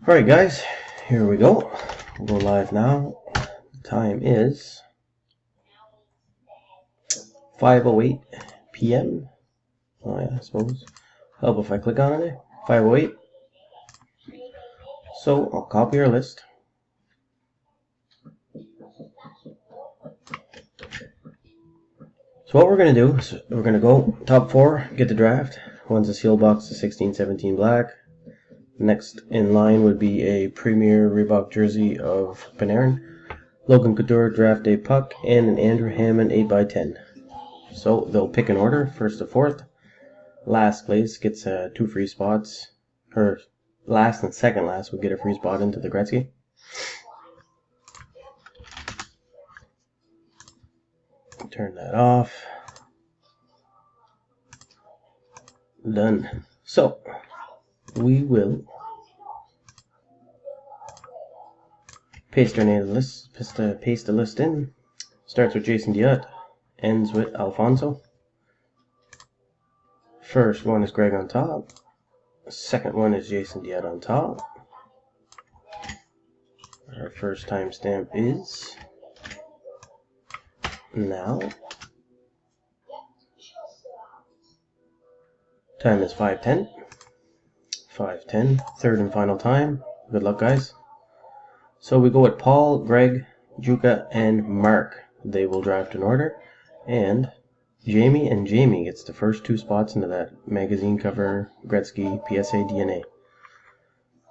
Alright guys, here we go. We'll go live now. The time is 5:08 p.m. Oh yeah, I suppose. Help if I click on it. 5:08. So I'll copy our list. So what we're going to do is we're going to go top 4, get the draft. One's a seal box, the 16-17 black. Next in line would be a Premier Reebok jersey of Panarin, Logan Couture draft day puck, and an Andrew Hammond 8x10. So they'll pick an order, first to fourth. Last place gets 2 free spots. Or last and second last would get a free spot into the Gretzky. Turn that off. Done. So we will paste our name to the list. Paste the list in. Starts with Jason Diot, ends with Alfonso. First one is Greg on top. Second one is Jason Diot on top. Our first timestamp is now. Time is 5:10. 5:10. Third and final time. Good luck, guys. So we go with Paul, Greg, Juka, and Mark. They will draft an order. And Jamie and Jamie gets the first 2 spots into that magazine cover Gretzky PSA DNA.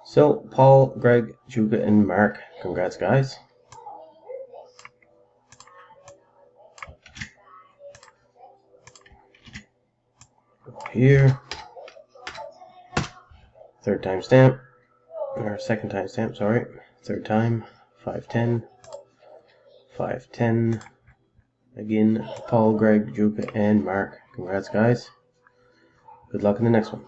So Paul, Greg, Juka, and Mark. Congrats, guys. Here. Third timestamp. Or second timestamp, sorry. Third time. 5:10. 5:10. Again, Paul, Greg, Juka, and Mark. Congrats, guys. Good luck in the next one.